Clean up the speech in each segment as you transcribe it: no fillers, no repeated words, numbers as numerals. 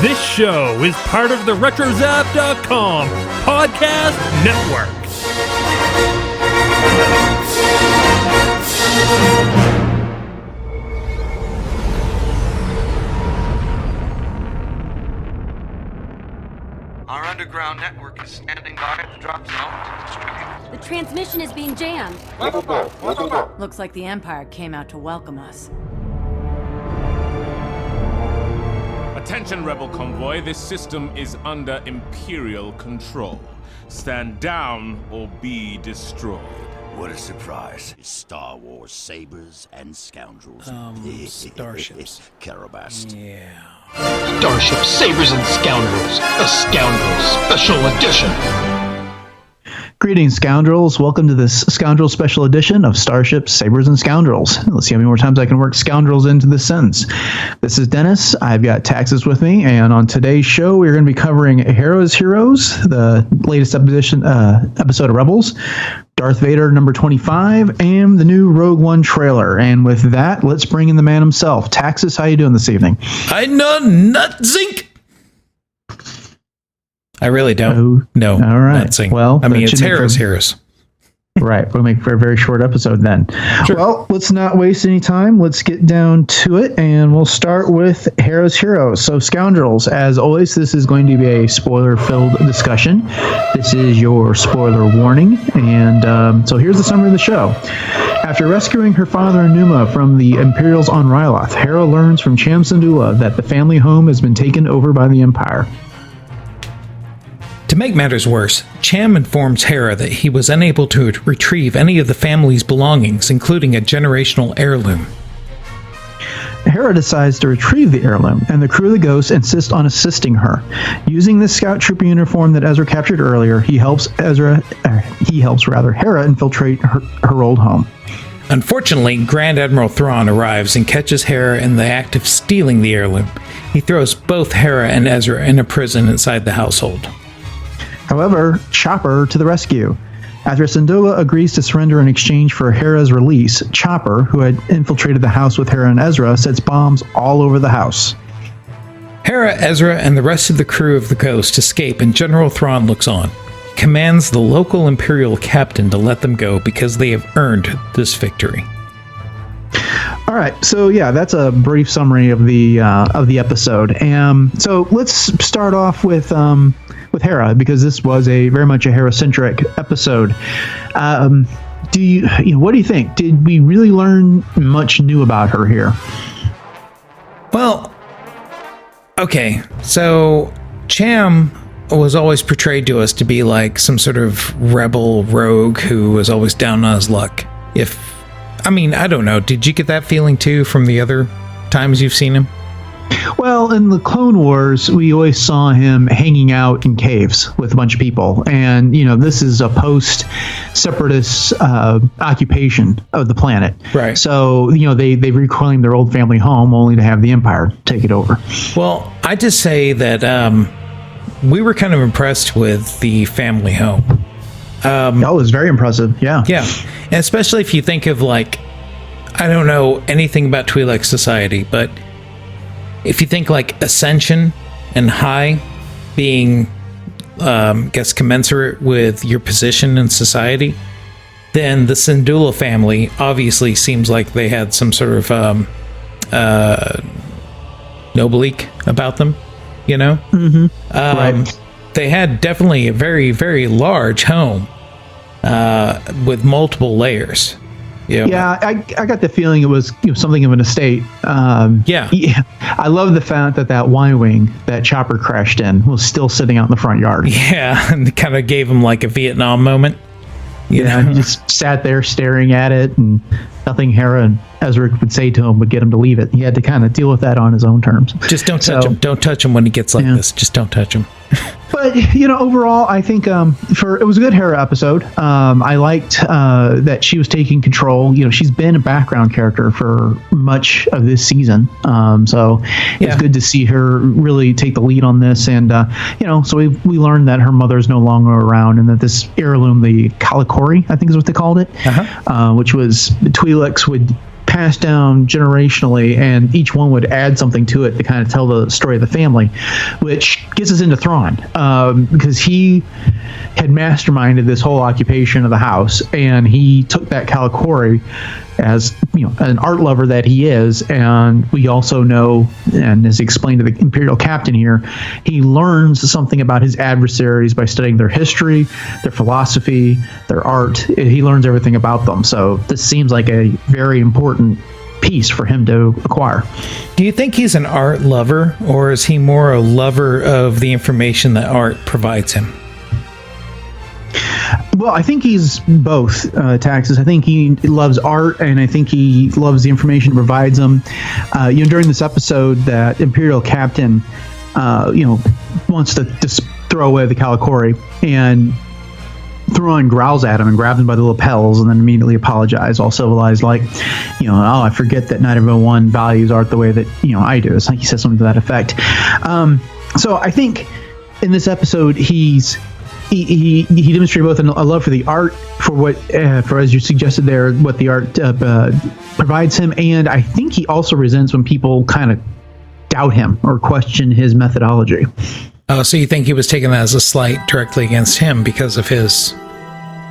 This show is part of the RetroZap.com podcast network. Our underground network is standing by at the drop zone to distribute. The transmission is being jammed. Looks like the Empire came out to welcome us. Attention, Rebel Convoy. This system is under Imperial control. Stand down or be destroyed. What a surprise. It's Star Wars Sabers and Scoundrels. Starships. Carabast. Yeah. Starships, Sabers, and Scoundrels. A Scoundrels Special Edition. Greetings, Scoundrels. Welcome to this Scoundrels Special Edition of Starships, Sabers, and Scoundrels. Let's see how many more times I can work Scoundrels into this sentence. This is Dennis. I've got Taxus with me, and on today's show, we're going to be covering Hera's Heroes, the latest episode of Rebels, Darth Vader number 25, and the new Rogue One trailer. And with that, let's bring in the man himself. Taxus, how you doing this evening? I know nut zinc. I really don't. No. All right. Not zinc. Well, I mean, it's Hera's. Right. We'll make for a very short episode then. Sure. Well, let's not waste any time. Let's get down to it, and we'll start with Hera's Heroes. So, Scoundrels, as always, this is going to be a spoiler-filled discussion. This is your spoiler warning, and so here's the summary of the show. After rescuing her father Enuma from the Imperials on Ryloth, Hera learns from Cham Syndulla that the family home has been taken over by the Empire. To make matters worse, Cham informs Hera that he was unable to retrieve any of the family's belongings, including a generational heirloom. Hera decides to retrieve the heirloom, and the crew of the Ghost insist on assisting her. Using the scout trooper uniform that Ezra captured earlier, he helps Hera infiltrate her old home. Unfortunately, Grand Admiral Thrawn arrives and catches Hera in the act of stealing the heirloom. He throws both Hera and Ezra in a prison inside the household. However, Chopper to the rescue. After Syndulla agrees to surrender in exchange for Hera's release, Chopper, who had infiltrated the house with Hera and Ezra, sets bombs all over the house. Hera, Ezra, and the rest of the crew of the Ghost escape, and General Thrawn looks on. He commands the local Imperial captain to let them go because they have earned this victory. All right, so yeah, that's a brief summary of the episode. So let's start off with Hera, because this was very much a Hera-centric episode. What do you think? Did we really learn much new about her here? Well, okay, so Cham was always portrayed to us to be like some sort of rebel rogue who was always down on his luck. I don't know. Did you get that feeling too from the other times you've seen him? Well, in the Clone Wars, we always saw him hanging out in caves with a bunch of people. And, this is a post-separatist occupation of the planet. Right. So, they reclaimed their old family home only to have the Empire take it over. Well, I just say that we were kind of impressed with the family home. It was very impressive, yeah. Yeah, and especially if you think of, I don't know anything about Twi'lek society, but if you think Ascension and High being, commensurate with your position in society, then the Syndulla family obviously seems like they had some sort of noblique about them, Mm-hmm. Right. They had definitely a very, very large home with multiple layers. Yeah, I got the feeling it was something of an estate. Yeah. I love the fact that Y-wing that Chopper crashed in was still sitting out in the front yard. Yeah, and kind of gave him a Vietnam moment. He just sat there staring at it, and nothing Hera and Ezra would say to him would get him to leave it. He had to kind of deal with that on his own terms. Just don't touch him. Don't touch him when he gets this. Just don't touch him. But, overall, I think it was a good Hera episode. I liked that she was taking control. She's been a background character for much of this season. So it's good to see her really take the lead on this. And, so we learned that her mother's no longer around, and that this heirloom, the Kalikori, I think is what they called it, which was the Twi'leks would passed down generationally, and each one would add something to it to kind of tell the story of the family, which gets us into Thrawn, because he had masterminded this whole occupation of the house, and he took that Calicori as, you know, an art lover that he is. And we also know, and as explained to the Imperial captain here, he learns something about his adversaries by studying their history, their philosophy, their art. He learns everything about them. So this seems like a very important piece for him to acquire. Do you think he's an art lover, or is he more a lover of the information that art provides him? Well, I think he's both, Taxus. I think he loves art, and I think he loves the information it provides him. During this episode, that Imperial captain, wants to just throw away the Calicori, and Thrawn growls at him and grabs him by the lapels, and then immediately apologizes, all civilized, like, I forget that not everyone values art the way that, I do. It's like he says something to that effect. So I think in this episode, he demonstrated both a love for the art, for as you suggested there, what the art provides him, and I think he also resents when people kind of doubt him or question his methodology. Oh, so you think he was taking that as a slight directly against him because of his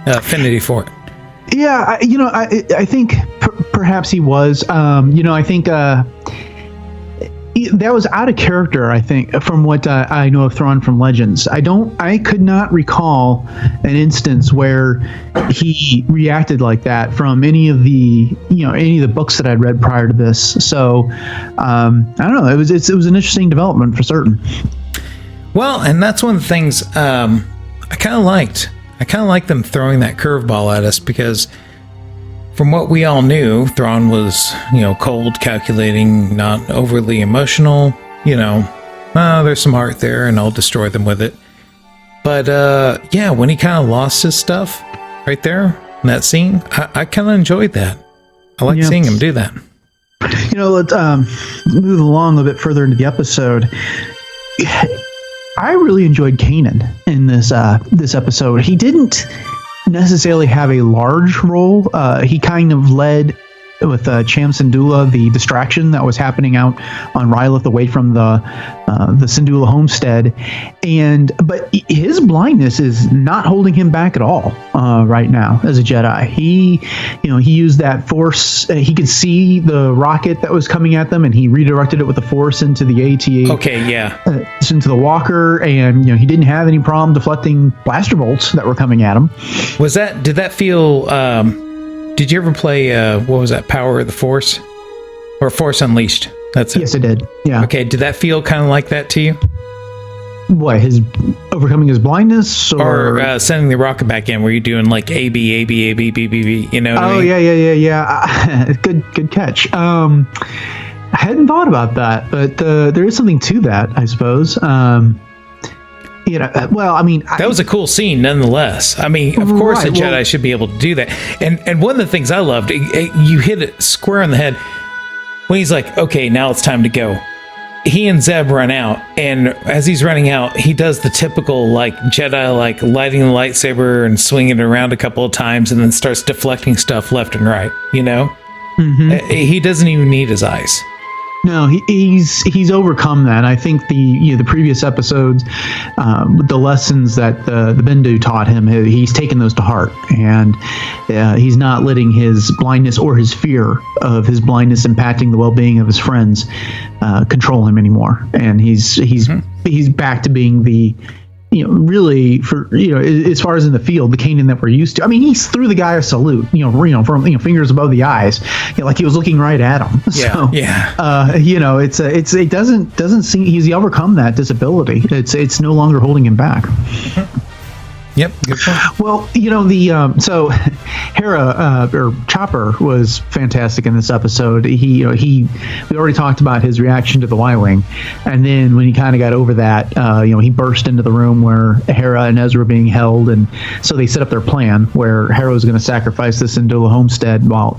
affinity for it? Yeah, I think perhaps he was. I think that was out of character, I think, from what I know of Thrawn from Legends. I could not recall an instance where he reacted like that from any of the books that I'd read prior to this. So I don't know. It was an interesting development for certain. Well, and that's one of the things I kind of liked. I kind of liked them throwing that curveball at us, because from what we all knew, Thrawn was, cold, calculating, not overly emotional. There's some heart there, and I'll destroy them with it. But when he kind of lost his stuff right there in that scene, I kind of enjoyed that. I like seeing him do that. Let's move along a bit further into the episode. I really enjoyed Kanan in this episode. He didn't necessarily have a large role. He kind of led with Cham Syndulla, the distraction that was happening out on Rylith away from the Syndulla homestead, but his blindness is not holding him back at all right now as a Jedi. He used that force. He could see the rocket that was coming at them, and he redirected it with the force into the AT-AT. Okay, yeah. Into the walker, and he didn't have any problem deflecting blaster bolts that were coming at him. Did that feel? Did you ever play, what was that, Power of the Force? Or Force Unleashed? That's it. Yes, I did. Yeah. Okay, did that feel kind of like that to you? What, his overcoming his blindness? Or sending the rocket back in? Were you doing like A, B, A, B, A, B, B, B, B, you know what I mean? Yeah. Good catch. I hadn't thought about that, but there is something to that, I suppose. That was a cool scene nonetheless. I mean, of course, a Jedi should be able to do that. And one of the things I loved, you hit it square on the head when he's like, okay, now it's time to go. He and Zeb run out, and as he's running out, he does the typical like Jedi, like lighting the lightsaber and swinging it around a couple of times, and then starts deflecting stuff left and right. Mm-hmm. He doesn't even need his eyes. No, he's overcome that. I think the previous episodes, the lessons that the Bendu taught him, he's taken those to heart, and he's not letting his blindness or his fear of his blindness impacting the well-being of his friends control him anymore. And he's back to being the really as far as in the field, the Kanan that we're used to. I mean, he threw the guy a salute, from fingers above the eyes, like he was looking right at him. It doesn't seem he's overcome that disability. It's no longer holding him back. Yep. Good point. Well, so Hera or Chopper was fantastic in this episode. We already talked about his reaction to the Y-wing, and then when he kind of got over that, he burst into the room where Hera and Ezra were being held, and so they set up their plan where Hera was going to sacrifice this Syndulla homestead while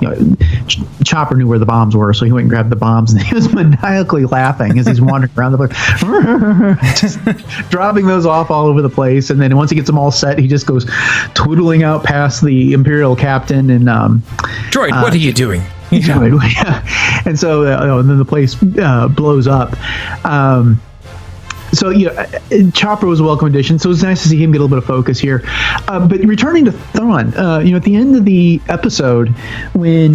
Chopper knew where the bombs were, so he went and grabbed the bombs, and he was maniacally laughing as he's wandering around the place, just dropping those off all over the place, and then once he gets them all set, he just goes twiddling out past the Imperial captain and Droid, what are you doing? Yeah. And so and then the place blows up. So Chopper was a welcome addition, so it was nice to see him get a little bit of focus here. But returning to Thrawn, at the end of the episode, when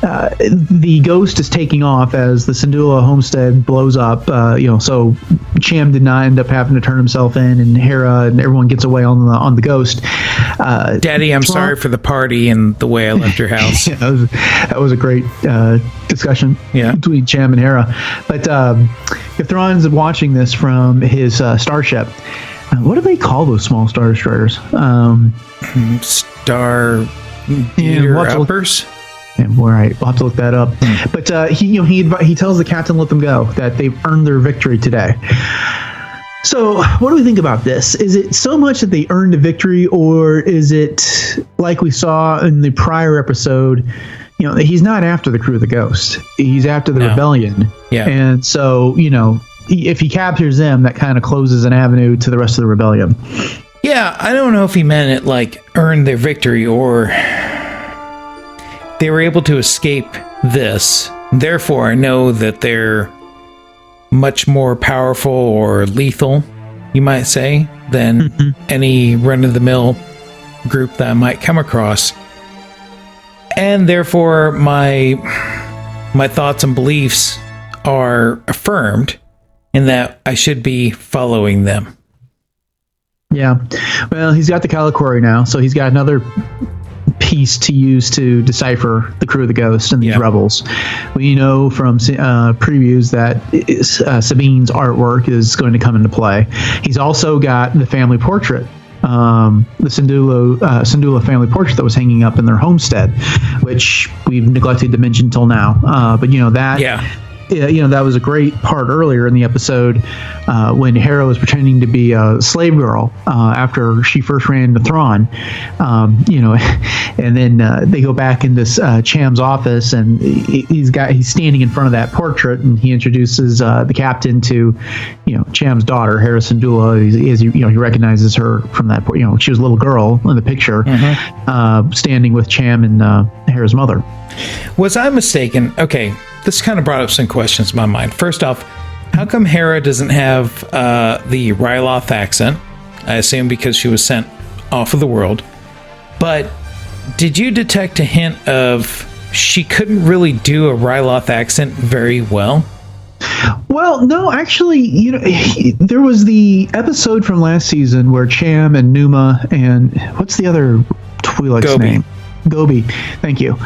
the ghost is taking off as the Syndulla homestead blows up, so Cham did not end up having to turn himself in, and Hera and everyone gets away on the ghost. Daddy, I'm sorry for the party and the way I left your house. Yeah, that was a great discussion between Cham and Hera. But if Thrawn's watching this from his starship, what do they call those small Star Destroyers? Star Eater Uppers? Right, we'll have to look that up. But he tells the captain to let them go, that they've earned their victory today. So what do we think about this? Is it so much that they earned a victory, or is it like we saw in the prior episode? He's not after the crew of the Ghost. He's after the rebellion. Yeah. And so, if he captures them, that kind of closes an avenue to the rest of the rebellion. Yeah, I don't know if he meant it like earn their victory, or they were able to escape this. Therefore, I know that they're much more powerful or lethal, you might say, than any run-of-the-mill group that I might come across. And therefore, my thoughts and beliefs are affirmed in that I should be following them. Yeah. Well, he's got the Calicori now, so he's got another piece to use to decipher the crew of the Ghost and these rebels. We know from previews that Sabine's artwork is going to come into play. He's also got the family portrait, the Syndulla family portrait that was hanging up in their homestead, which we've neglected to mention till now. But that was a great part earlier in the episode when Hera was pretending to be a slave girl after she first ran into Thrawn. And then they go back into Cham's office, and he's standing in front of that portrait, and he introduces the captain to Cham's daughter, Hera-centric. He recognizes her from that. She was a little girl in the picture, standing with Cham and Hera's mother. Was I mistaken? Okay. This kind of brought up some questions in my mind. First off, how come Hera doesn't have the Ryloth accent? I assume because she was sent off of the world. But did you detect a hint of she couldn't really do a Ryloth accent very well? Well, no, actually, there was the episode from last season where Cham and Numa and what's the other Twi'lek's name? Gobi, thank you.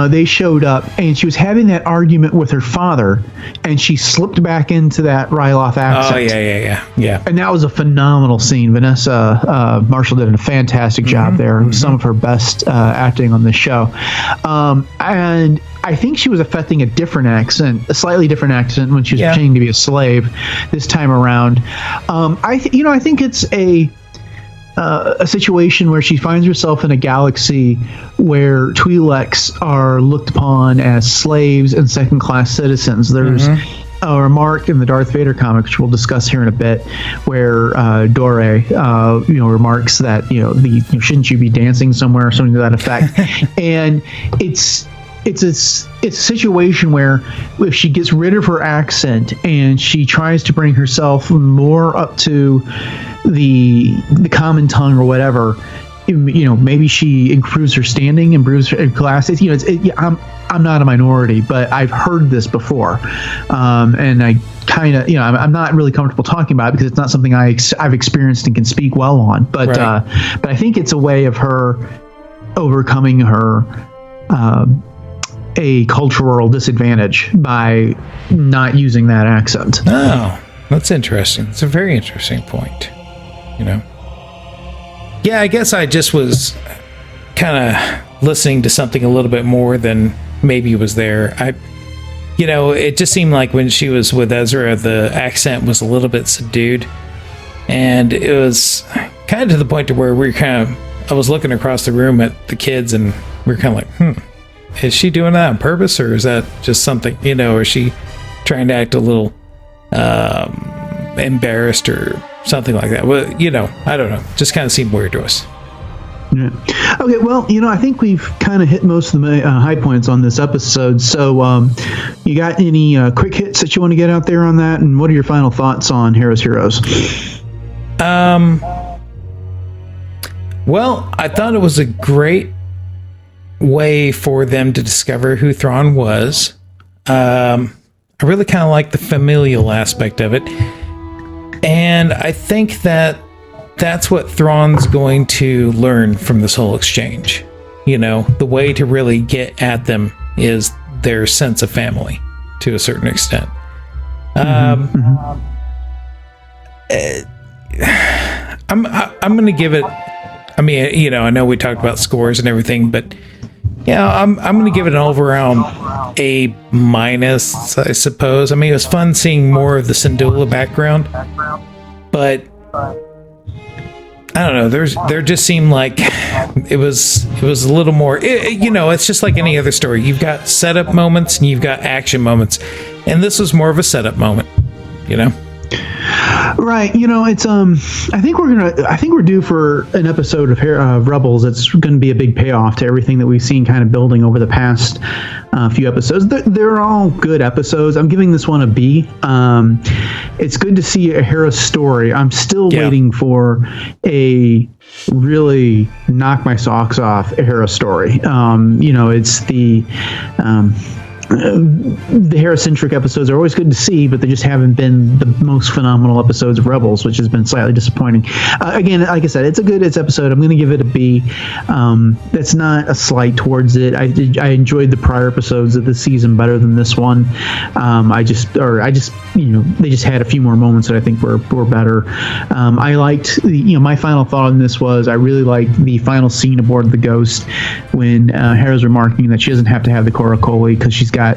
They showed up, and she was having that argument with her father, and she slipped back into that Ryloth accent. Oh, yeah. And that was a phenomenal scene. Vanessa Marshall did a fantastic job there. It was some of her best acting on this show. And I think she was affecting a slightly different accent when she was pretending to be a slave this time around. I think it's a situation where she finds herself in a galaxy where Twi'leks are looked upon as slaves and second-class citizens. There's a remark in the Darth Vader comic, which we'll discuss here in a bit, where Dore, remarks that shouldn't you be dancing somewhere or something to that effect. And it's a situation where if she gets rid of her accent and she tries to bring herself more up to the common tongue or whatever, maybe she improves her standing, improves her classes. I'm not a minority, but I've heard this before, and I kind of, I'm not really comfortable talking about it because it's not something I've experienced and can speak well on. But but I think it's a way of her overcoming her a cultural disadvantage by not using that accent. Oh, that's interesting. It's a very interesting point. Yeah, I guess I just was kind of listening to something a little bit more than maybe was there. It just seemed like when she was with Ezra, the accent was a little bit subdued, and it was kind of to the point to where I was looking across the room at the kids, and we were kind of like, is she doing that on purpose, or is that just something, or is she trying to act a little embarrassed or something like that? Well, I don't know. Just kind of seemed weird to us. Yeah. Okay, well, I think we've kind of hit most of the high points on this episode. So, you got any quick hits that you want to get out there on that? And what are your final thoughts on Hera's Heroes? Well, I thought it was a great way for them to discover who Thrawn was. I really kind of like the familial aspect of it. And I think that's what Thrawn's going to learn from this whole exchange. The way to really get at them is their sense of family to a certain extent. I'm going to give it, I mean, I know we talked about scores and everything, but I'm going to give it an all-around A-, I suppose. I mean, it was fun seeing more of the Syndulla background, but I don't know. There just seemed like it was a little more. It's just like any other story. You've got setup moments and you've got action moments, and this was more of a setup moment. Right. It's I think we're due for an episode of Rebels. It's going to be a big payoff to everything that we've seen kind of building over the past few episodes. They're all good episodes. I'm giving this one a B. It's good to see a Hera story. I'm still waiting for a really knock my socks off Hera story. It's the Hera-centric episodes are always good to see, but they just haven't been the most phenomenal episodes of Rebels, which has been slightly disappointing. Again, like I said, it's episode. I'm going to give it a B. That's not a slight towards it. I enjoyed the prior episodes of the season better than this one. They just had a few more moments that I think were better. I liked my final thought on this was I really liked the final scene aboard the Ghost when Hera's remarking that she doesn't have to have the Korokoli because she's got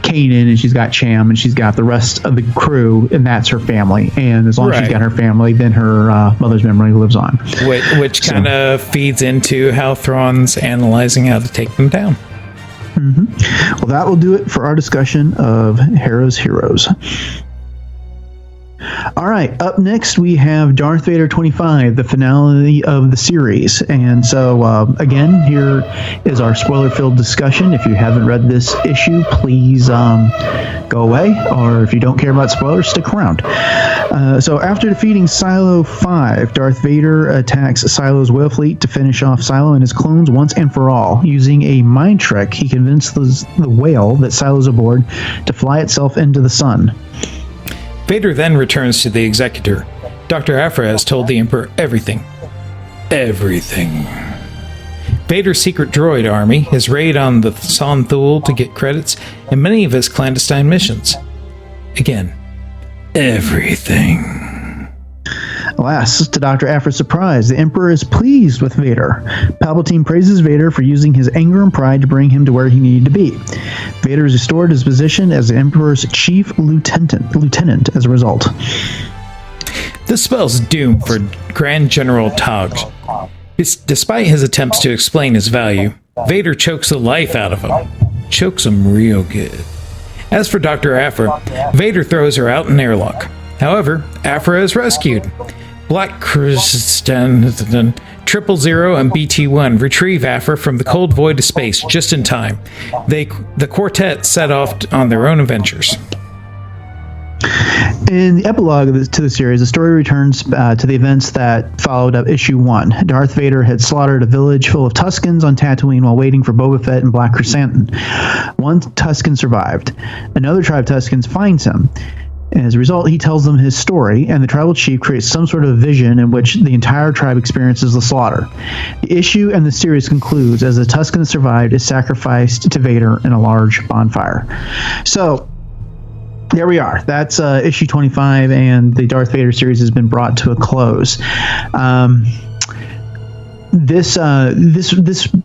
Kanan and she's got Cham and she's got the rest of the crew, and that's her family. And as long as she's got her family, then her mother's memory lives on. Which kind of feeds into how Thrawn's analyzing how to take them down. Mm-hmm. Well, that will do it for our discussion of Hera's Heroes. All right, up next we have Darth Vader 25, the finale of the series. And so, again, here is our spoiler-filled discussion. If you haven't read this issue, please go away. Or if you don't care about spoilers, stick around. So after defeating Silo 5, Darth Vader attacks Silo's whale fleet to finish off Silo and his clones once and for all. Using a mind trick, he convinces the whale that Silo's aboard to fly itself into the sun. Vader then returns to the Executor. Dr. Aphra has told the Emperor everything. Everything. Vader's secret droid army, his raid on the Syndulla to get credits, and many of his clandestine missions. Again, everything. Alas, to Dr. Aphra's surprise, the Emperor is pleased with Vader. Palpatine praises Vader for using his anger and pride to bring him to where he needed to be. Vader is restored his position as the Emperor's chief lieutenant as a result. This spells doom for Grand General Togg. Despite his attempts to explain his value, Vader chokes the life out of him. Chokes him real good. As for Dr. Aphra, Vader throws her out in airlock. However, Aphra is rescued. Black Kristen, 000, and BT-1 retrieve Aphra from the cold void of space just in time. The quartet set off on their own adventures. In the epilogue to the series, the story returns to the events that followed up issue 1. Darth Vader had slaughtered a village full of Tuskens on Tatooine while waiting for Boba Fett and Black Chrysanthemum. One Tusken survived. Another tribe of Tuskens finds him. As a result, he tells them his story, and the tribal chief creates some sort of vision in which the entire tribe experiences the slaughter. The issue and the series concludes as the Tusken that survived is sacrificed to Vader in a large bonfire. So, there we are. That's issue 25, and the Darth Vader series has been brought to a close. This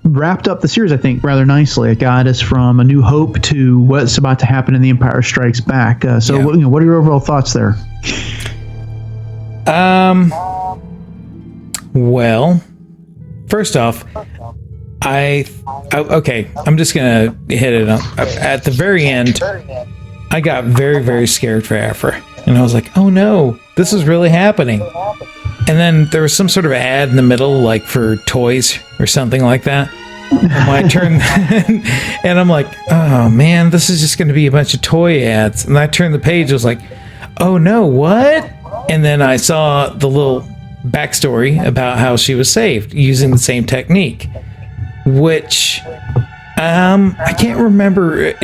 wrapped up the series, I think, rather nicely. It got us from A New Hope to what's about to happen in The Empire Strikes Back. What are your overall thoughts there? Well, first off, okay, I'm just gonna hit it up. At the very end, I got very, very scared for Aphra, and I was like, "Oh no, this is really happening." And then there was some sort of ad in the middle, like for toys or something like that. And when I turned, and I'm like, oh man, this is just going to be a bunch of toy ads. And I turned the page, I was like, oh no, what? And then I saw the little backstory about how she was saved using the same technique, which I can't remember.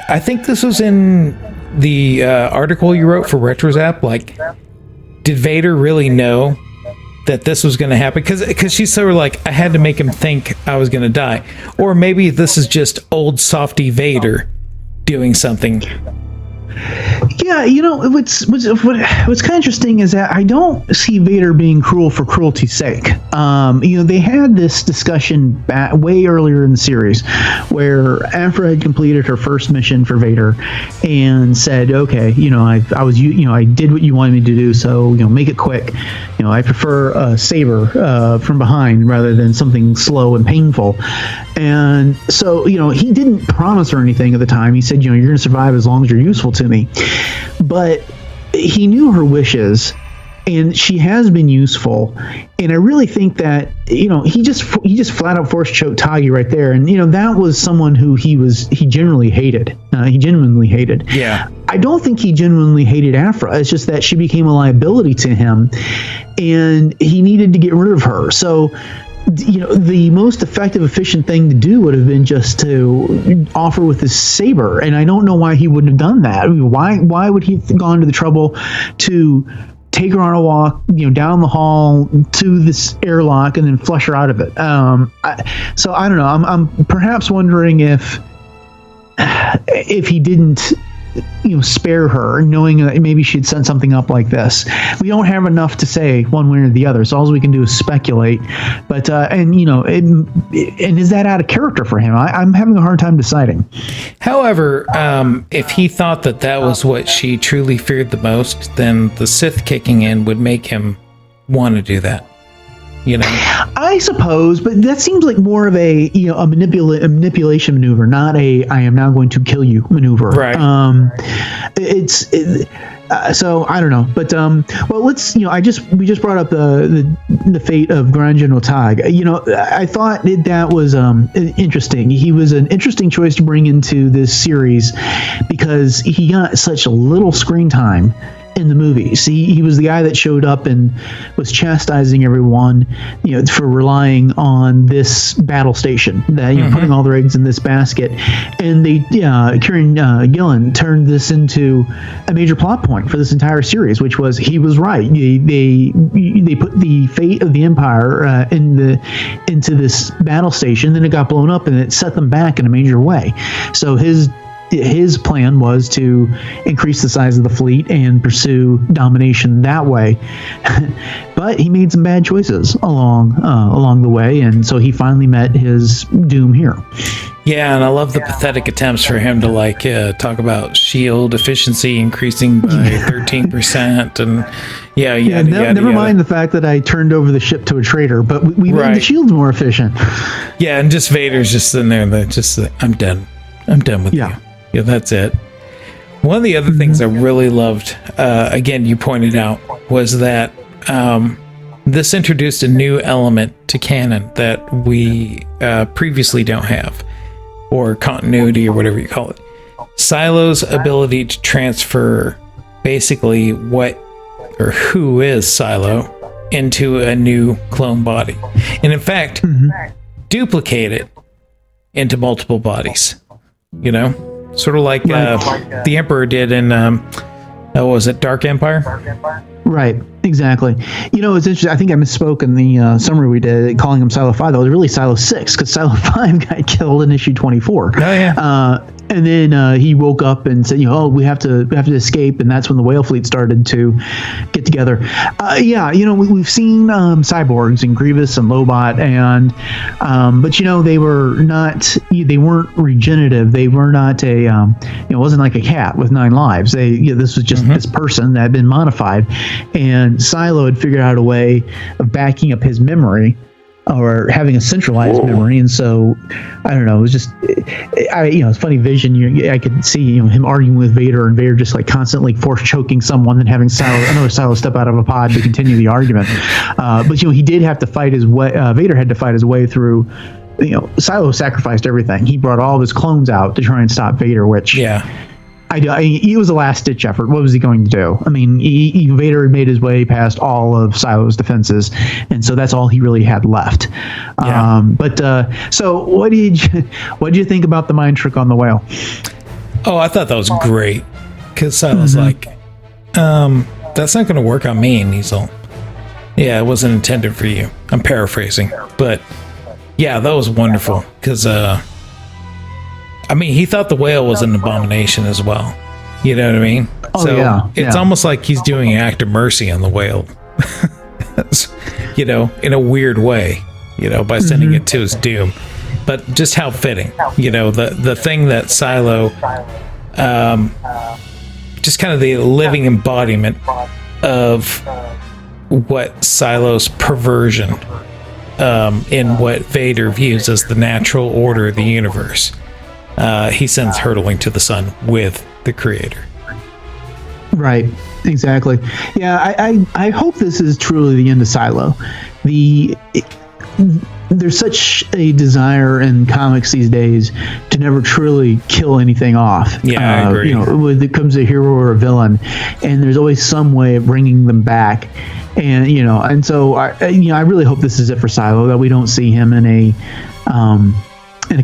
I think this was in the article you wrote for RetroZap? Like, did Vader really know that this was going to happen? Because she's sort of like, I had to make him think I was going to die. Or maybe this is just old softy Vader doing something. Yeah, what's kind of interesting is that I don't see Vader being cruel for cruelty's sake. They had this discussion way earlier in the series where Aphra had completed her first mission for Vader and said, "Okay, I did what you wanted me to do, so make it quick. I prefer a saber from behind rather than something slow and painful." And so, he didn't promise her anything at the time. He said, "You're going to survive as long as you're useful to me." But he knew her wishes, and she has been useful. And I really think that he just flat out force choked Tagi right there, and that was someone who he genuinely hated. He genuinely hated. Yeah. I don't think he genuinely hated Aphra. It's just that she became a liability to him, and he needed to get rid of her. So, the most effective, efficient thing to do would have been just to offer with his saber, and I don't know why he wouldn't have done that. I mean, why would he have gone to the trouble to take her on a walk, down the hall to this airlock and then flush her out of it? So I don't know. I'm perhaps wondering if he didn't spare her, knowing that maybe she'd sent something up like this. We don't have enough to say one way or the other, so all we can do is speculate. But and is that out of character for him? I'm having a hard time deciding. However, if he thought that was what she truly feared the most, then the Sith kicking in would make him want to do that. I suppose, but that seems like more of a manipulation maneuver, not a "I am now going to kill you" maneuver. Right. So I don't know, but well, let's we just brought up the fate of Grand General Tag. I thought that was interesting. He was an interesting choice to bring into this series because he got such a little screen time in the movies. He was the guy that showed up and was chastising everyone, for relying on this battle station, that putting all their eggs in this basket. And Kieran Gillen turned this into a major plot point for this entire series, which was he was right. They put the fate of the Empire into this battle station, then it got blown up, and it set them back in a major way. So his plan was to increase the size of the fleet and pursue domination that way. But he made some bad choices along the way, and so he finally met his doom here. Yeah, and I love the pathetic attempts for him to talk about shield efficiency increasing by 13%, and never mind the fact that I turned over the ship to a traitor, but we made the shields more efficient. Yeah, and just Vader's just sitting there, I'm done with you. Yeah, that's it. One of the other things I really loved, again, you pointed out, was that this introduced a new element to canon that we previously don't have, or continuity, or whatever you call it. Silo's ability to transfer basically who is Silo into a new clone body. And in fact, duplicate it into multiple bodies, Sort of like the Emperor did in, was it Dark Empire? Right, exactly. It's interesting. I think I misspoke in the summary we did, calling him Silo 5. That was really Silo 6, because Silo 5 got killed in issue 24. Oh, yeah. And then he woke up and said, we have to escape, and that's when the whale fleet started to get together. We've seen cyborgs and Grievous and Lobot, and but they weren't regenerative. They were not it wasn't like a cat with 9 lives. This was just this person that had been modified, and Silo had figured out a way of backing up his memory or having a centralized memory. And so, I don't know, it was just, it's a funny vision. I could see, him arguing with Vader, and Vader just like constantly force choking someone and having another Silo step out of a pod to continue the argument. But he did have to fight his way. Vader had to fight his way through. Silo sacrificed everything. He brought all of his clones out to try and stop Vader, which he was a last-ditch effort. What was he going to do? I mean, Vader had made his way past all of Silo's defenses, and so that's all he really had left. So what did you think about the mind trick on the whale? Oh, I thought that was great, because Silo's like, that's not going to work on me. And he's all, yeah, it wasn't intended for you. I'm paraphrasing, but yeah, that was wonderful, because he thought the whale was an abomination as well. You know what I mean? It's almost like he's doing an act of mercy on the whale, in a weird way, by sending it to his doom. But just how fitting, the thing that Silo, just kind of the living embodiment of what Silo's perversion in what Vader views as the natural order of the universe. He sends hurtling to the sun with the creator. Right, exactly. Yeah, I hope this is truly the end of Silo. There's such a desire in comics these days to never truly kill anything off. Yeah, I agree. When it comes to a hero or a villain, and there's always some way of bringing them back. And and so I really hope this is it for Silo, that we don't see him in a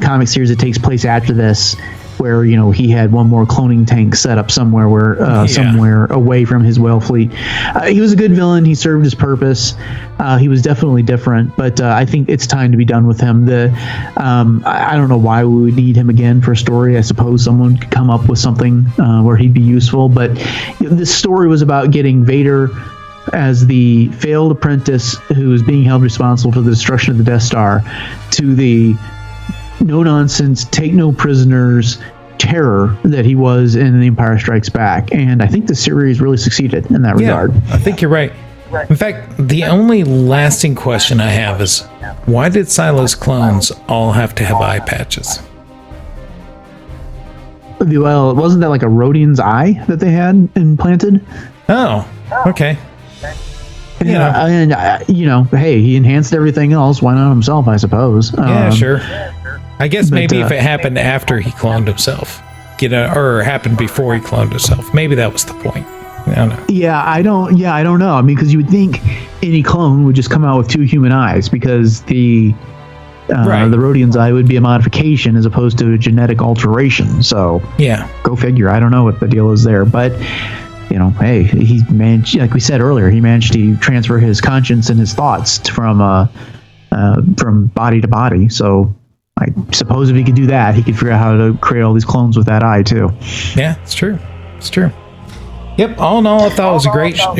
comic series that takes place after this, where he had one more cloning tank set up somewhere somewhere away from his whale fleet. He was a good villain. He served his purpose. He was definitely different, but I think it's time to be done with him. I don't know why we would need him again for a story. I suppose someone could come up with something where he'd be useful, but this story was about getting Vader as the failed apprentice who is being held responsible for the destruction of the Death Star to the no-nonsense, take-no-prisoners terror that he was in The Empire Strikes Back. And I think the series really succeeded in that regard. I think you're right. In fact, the only lasting question I have is, why did Silo's clones all have to have eye patches? Well, wasn't that like a Rodian's eye that they had implanted? Oh, okay. Yeah, and hey, he enhanced everything else. Why not himself? I suppose. Yeah, sure. I guess maybe if it happened after he cloned himself, or happened before he cloned himself, maybe that was the point. I don't know. Yeah, I don't know. I mean, because you would think any clone would just come out with two human eyes, because the Rodian's eye would be a modification as opposed to a genetic alteration. So yeah, go figure. I don't know what the deal is there, but. Hey, he managed, like we said earlier, he managed to transfer his conscience and his thoughts from body to body. So I suppose if he could do that, he could figure out how to create all these clones with that eye too. Yeah, it's true. It's true. Yep. All in all, I thought it was a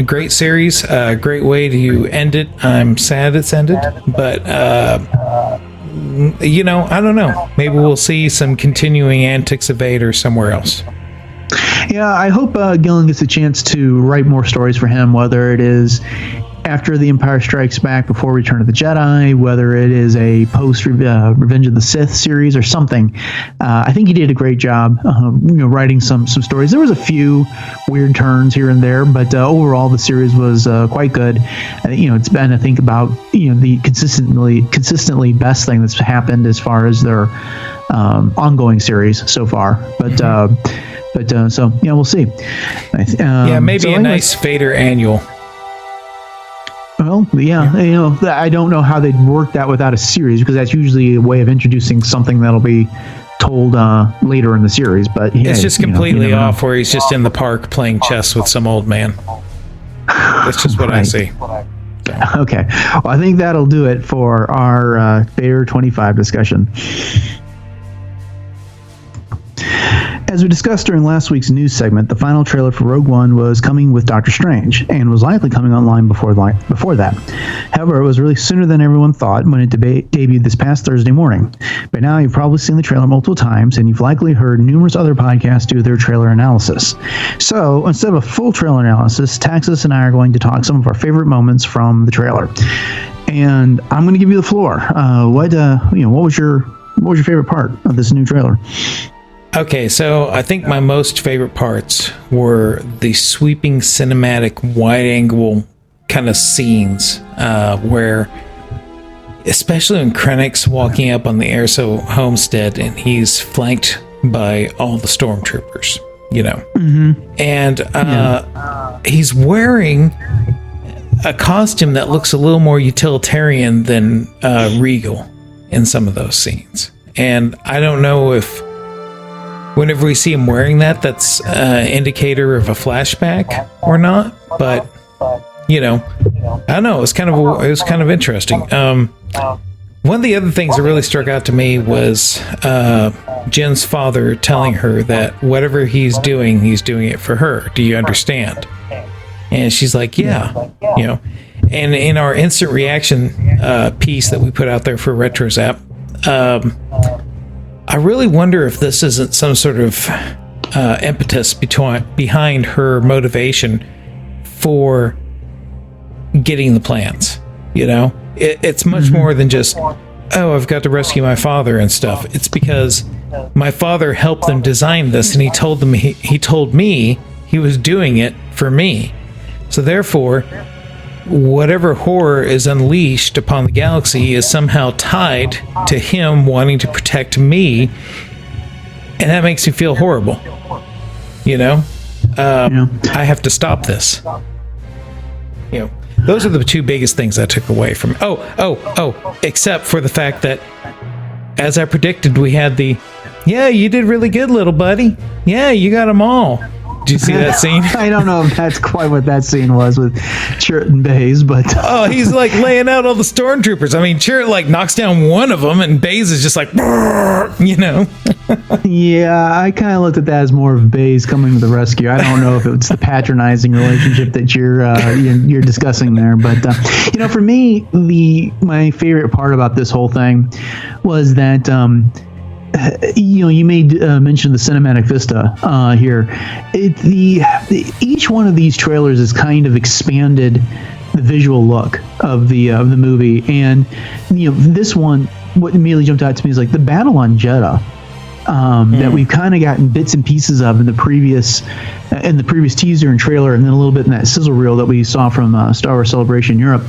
great series. A great way to end it. I'm sad it's ended, but I don't know. Maybe we'll see some continuing antics of Vader somewhere else. Yeah, I hope Gillen gets a chance to write more stories for him, whether it is after The Empire Strikes Back, before Return of the Jedi, whether it is a post Revenge of the Sith series or something. I think he did a great job, writing some stories. There was a few weird turns here and there, but overall the series was quite good. It's been, I think, about the consistently best thing that's happened as far as their ongoing series so far. But so we'll see. Maybe a nice Vader annual. Well, yeah, I don't know how they'd work that without a series, because that's usually a way of introducing something that'll be told later in the series. But it's just completely off, where he's just in the park playing chess with some old man. That's just what I see. Okay, well, I think that'll do it for our Vader 25 discussion. As we discussed during last week's news segment, the final trailer for Rogue One was coming with Doctor Strange, and was likely coming online before that. However, it was released sooner than everyone thought when it debuted this past Thursday morning. By now, you've probably seen the trailer multiple times, and you've likely heard numerous other podcasts do their trailer analysis. So, instead of a full trailer analysis, Taxus and I are going to talk some of our favorite moments from the trailer. and I'm going to give you the floor. What was your favorite part of this new trailer? Okay, so I think my most favorite parts were the sweeping cinematic wide-angle kind of scenes where, especially when Krennic's walking up on the Erso homestead and he's flanked by all the stormtroopers, and he's wearing a costume that looks a little more utilitarian than regal in some of those scenes. And I don't know if whenever we see him wearing that, that's an indicator of a flashback or not. But I don't know. It was kind of interesting. One of the other things that really struck out to me was Jen's father telling her that whatever he's doing it for her. Do you understand? And she's like, yeah. And in our instant reaction piece that we put out there for Retro Zap, I really wonder if this isn't some sort of impetus behind her motivation for getting the plans. It's much more than just, oh, I've got to rescue my father and stuff. It's because my father helped them design this, and he told me he was doing it for me. So therefore, whatever horror is unleashed upon the galaxy is somehow tied to him wanting to protect me, and that makes me feel horrible. I have to stop this. Those are the two biggest things I took away from. Except for the fact that, as I predicted, we had yeah, you did really good, little buddy. Yeah, you got them all. Did you see that scene? I don't know if that's quite what that scene was with Chirrut and Baze, but... Oh, he's like laying out all the stormtroopers. I mean, Chirrut like knocks down one of them, and Baze is just like, Yeah, I kind of looked at that as more of Baze coming to the rescue. I don't know if it's the patronizing relationship that you're discussing there, but for me, my favorite part about this whole thing was that you made mention of the cinematic vista here. Each one of these trailers has kind of expanded the visual look of the movie, and this one, what immediately jumped out to me is like the battle on Jeddah. That we've kind of gotten bits and pieces of in the previous teaser and trailer, and then a little bit in that sizzle reel that we saw from Star Wars Celebration Europe.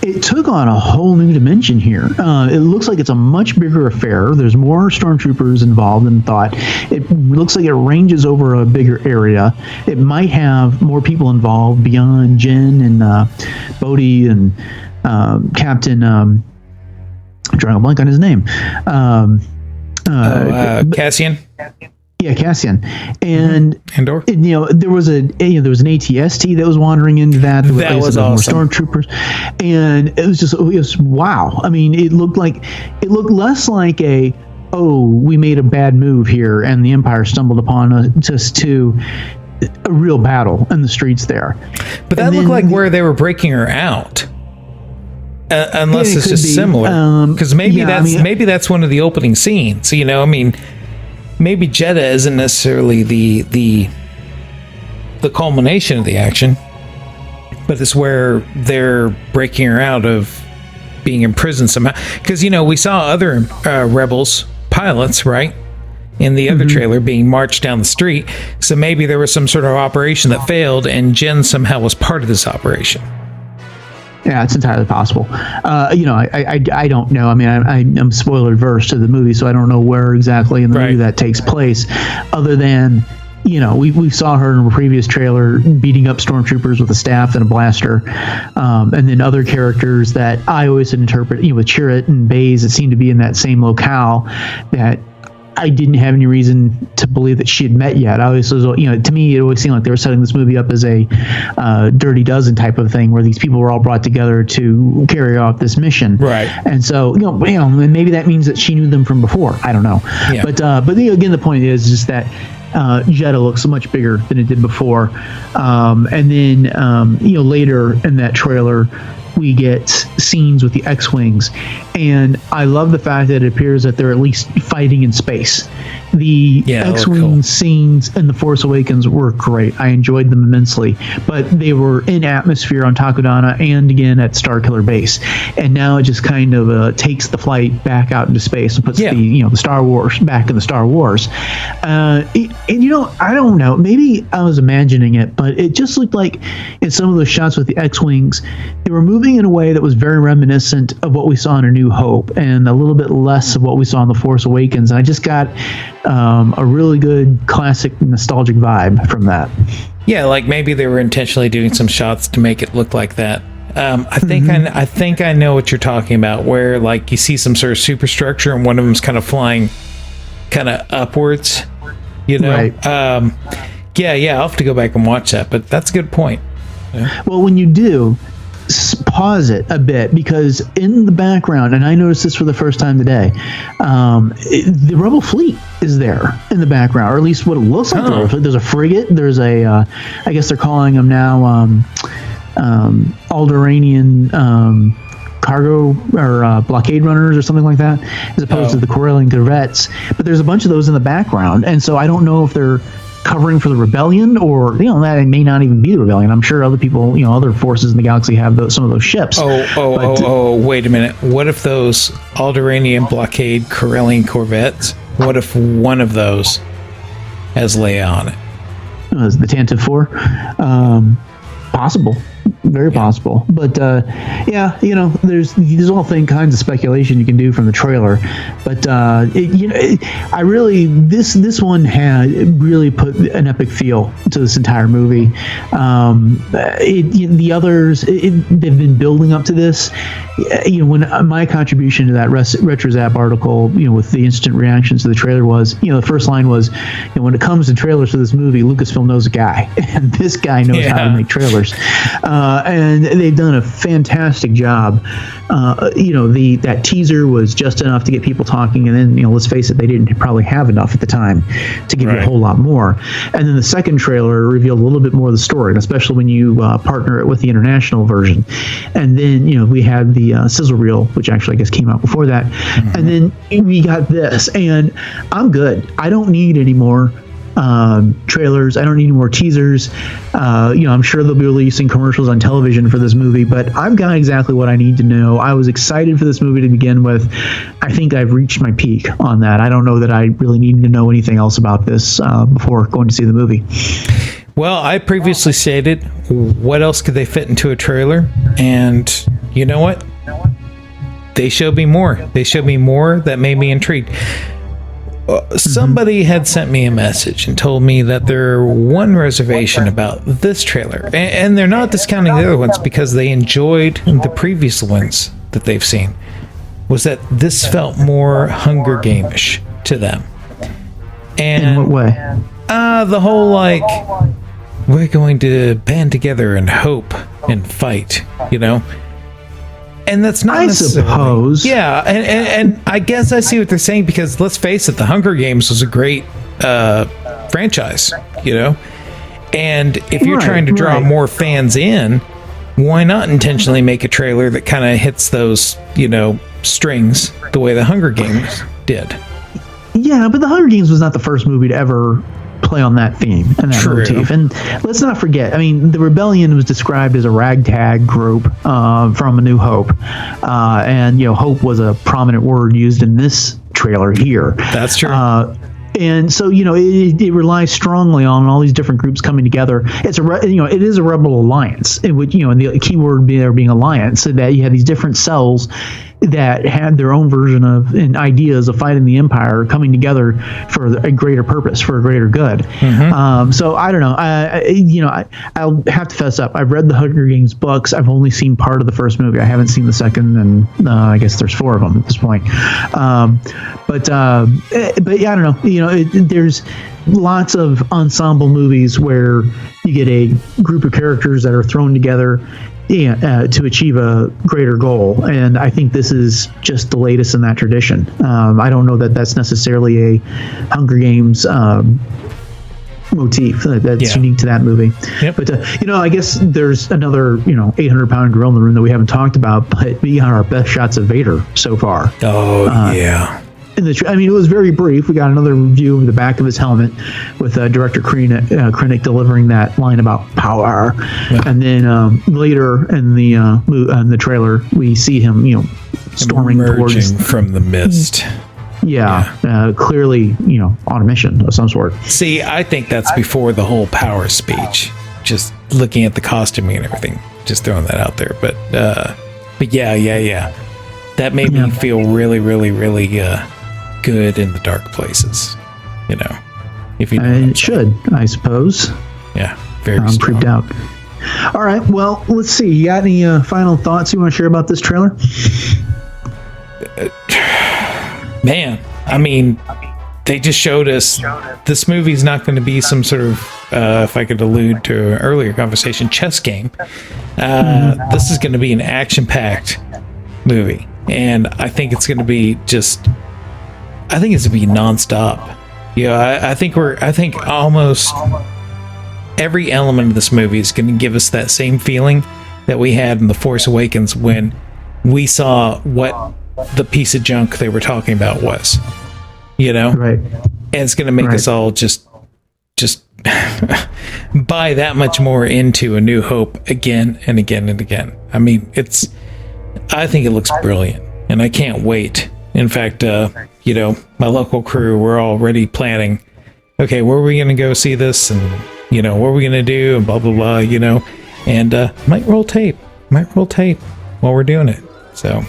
It took on a whole new dimension here. It looks like it's a much bigger affair. There's more stormtroopers involved than thought. It looks like it ranges over a bigger area. It might have more people involved beyond Jen and Bodhi and Captain. I'm drawing a blank on his name. Cassian. Yeah, Cassian, and Andor. There was an AT-ST that was wandering into that. That was awesome. More stormtroopers, and it was wow. I mean, it looked less like we made a bad move here, and the Empire stumbled upon us to a real battle in the streets there. But that looked like where they were breaking her out. Unless it's just similar, because maybe that's one of the opening scenes. Maybe Jeddah isn't necessarily the culmination of the action, but it's where they're breaking her out of being imprisoned somehow. Because we saw other rebels pilots, right, in the other trailer being marched down the street. So maybe there was some sort of operation that failed, and Jen somehow was part of this operation. Yeah, it's entirely possible. I don't know. I mean, I'm spoiler averse to the movie, so I don't know where exactly in the movie that takes place, other than, we saw her in a previous trailer beating up stormtroopers with a staff and a blaster, and then other characters that I always interpret, with Chirrut and Baze, that seemed to be in that same locale that I didn't have any reason to believe that she had met yet. I always, to me, it always seemed like they were setting this movie up as a Dirty Dozen type of thing, where these people were all brought together to carry off this mission. Right. And so, and maybe that means that she knew them from before. I don't know. Yeah. But again, the point is just that Jeddah looks much bigger than it did before. And then, later in that trailer, we get scenes with the X-Wings, and I love the fact that it appears that they're at least fighting in space. The X-Wing scenes in The Force Awakens were great. I enjoyed them immensely, but they were in atmosphere on Takodana and again at Starkiller Base, and now it just kind of takes the flight back out into space and puts the Star Wars back in the Star Wars. And I don't know, maybe I was imagining it, but it just looked like in some of those shots with the X-Wings, they were moving in a way that was very reminiscent of what we saw in A New Hope and a little bit less of what we saw in The Force Awakens. And I just got a really good classic nostalgic vibe from that. Yeah, like maybe they were intentionally doing some shots to make it look like that. I think I know what you're talking about, where like you see some sort of superstructure and one of them's kind of flying kind of upwards, Right. I'll have to go back and watch that, but that's a good point. Yeah. Well, when you do, pause it a bit, because in the background, and I noticed this for the first time today, the Rebel fleet is there in the background, or at least what it looks like. There's a frigate. There's a, I guess they're calling them now Alderaanian cargo or blockade runners or something like that, as opposed to the Corellian corvettes. But there's a bunch of those in the background, and so I don't know if they're covering for the rebellion, or that may not even be the rebellion. I'm sure other people, other forces in the galaxy have some of those ships. Wait a minute. What if those Alderaanian blockade Corellian corvettes? What if one of those has Leia on it? The Tantive 4? Possible. Very possible. But there's all kinds of speculation you can do from the trailer. But this one had really put an epic feel to this entire movie. The others, they've been building up to this. When my contribution to that RetroZap article, with the instant reactions to the trailer was, the first line was, when it comes to trailers for this movie, Lucasfilm knows a guy, and this guy knows how to make trailers. And they've done a fantastic job. That teaser was just enough to get people talking, and then let's face it, they didn't probably have enough at the time to give you a whole lot more. And then the second trailer revealed a little bit more of the story, and especially when you partner it with the international version. And then we had the sizzle reel, which actually I guess came out before that. Mm-hmm. And then we got this, and I'm good. I don't need any more trailers. I don't need any more teasers. I'm sure they'll be releasing commercials on television for this movie, but I've got exactly what I need to know. I was excited for this movie to begin with. I think I've reached my peak on that. I don't know that I really need to know anything else about this before going to see the movie. Well, I previously stated, what else could they fit into a trailer? And you know what? They showed me more. They showed me more that made me intrigued. Somebody had sent me a message and told me that their one reservation about this trailer, and they're not discounting the other ones because they enjoyed the previous ones that they've seen, was that this felt more Hunger Game-ish to them. And in what way? The whole, we're going to band together and hope and fight, And that's not necessarily... I suppose. Yeah, and I guess I see what they're saying, because let's face it, the Hunger Games was a great franchise, And if you're trying to draw more fans in, why not intentionally make a trailer that kind of hits those, strings the way the Hunger Games did? Yeah, but the Hunger Games was not the first movie to ever play on that theme and that motif. And let's not forget, the rebellion was described as a ragtag group from A New Hope, and hope was a prominent word used in this trailer here. That's true. And so, it relies strongly on all these different groups coming together. It's it is a rebel alliance, in which, and the key word there being alliance, so that you have these different cells that had their own version of and ideas of fighting the Empire coming together for a greater purpose, for a greater good. Mm-hmm. So I don't know. I'll have to fess up. I've read the Hunger Games books. I've only seen part of the first movie. I haven't seen the second, and I guess there's 4 of them at this point. But yeah, I don't know. There's lots of ensemble movies where you get a group of characters that are thrown together to achieve a greater goal, and I think this is just the latest in that tradition. I don't know that that's necessarily a Hunger Games motif that's unique to that movie. Yep. But I guess there's another 800-pound gorilla in the room that we haven't talked about, but we got our best shots of Vader so far. Oh yeah. It was very brief. We got another view of the back of his helmet with director Krennic delivering that line about power, and then later in the trailer we see him, storming towards from the mist. Clearly, on a mission of some sort. See, I think that's before the whole power speech. Just looking at the costuming and everything, just throwing that out there. But yeah. That made me feel really, really, really good in the dark places. If you it should, I suppose. Yeah, very. I'm creeped out. All right, well, let's see. You got any final thoughts you want to share about this trailer? Man, they just showed us this movie's not going to be some sort of, if I could allude to an earlier conversation, chess game. This is going to be an action-packed movie, and I think it's going to be nonstop. I think almost every element of this movie is going to give us that same feeling that we had in The Force Awakens when we saw what the piece of junk they were talking about was, right? And it's going to make us all just buy that much more into A New Hope again and again and again. I think it looks brilliant, and I can't wait. In fact, my local crew, we're already planning, okay, where are we going to go see this, and what are we going to do, and blah blah blah, and might roll tape while we're doing it. So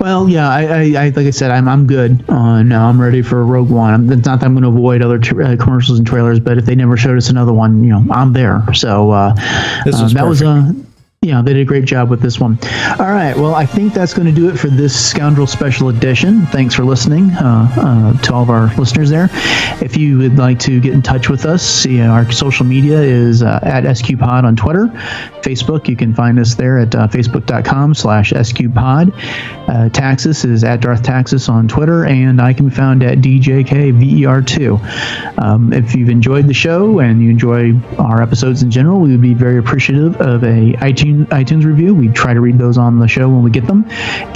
well, I like I said, I'm good on. I'm ready for Rogue One. It's not that I'm going to avoid other commercials and trailers, but if they never showed us another one, I'm there. So that was they did a great job with this one. All right, well, I think that's going to do it for this Scoundrel Special Edition. Thanks for listening to all of our listeners there. If you would like to get in touch with us, our social media is at SQPod on Twitter. Facebook, you can find us there at facebook.com/SQPod. Taxus is at Darth Taxus on Twitter, and I can be found at DJKVER2. If you've enjoyed the show and you enjoy our episodes in general, we would be very appreciative of a iTunes review. We try to read those on the show when we get them,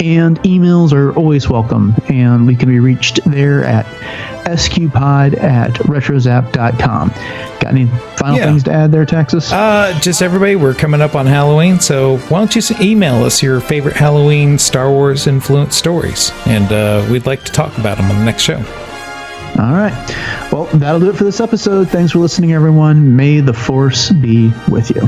and emails are always welcome, and we can be reached there at SQPod@retrozap.com. Got any final things to add there, Taxus? Just everybody, we're coming up on Halloween, so why don't you email us your favorite Halloween Star Wars influenced stories, and we'd like to talk about them on the next show. All right. Well, that'll do it for this episode. Thanks for listening, everyone. May the Force be with you.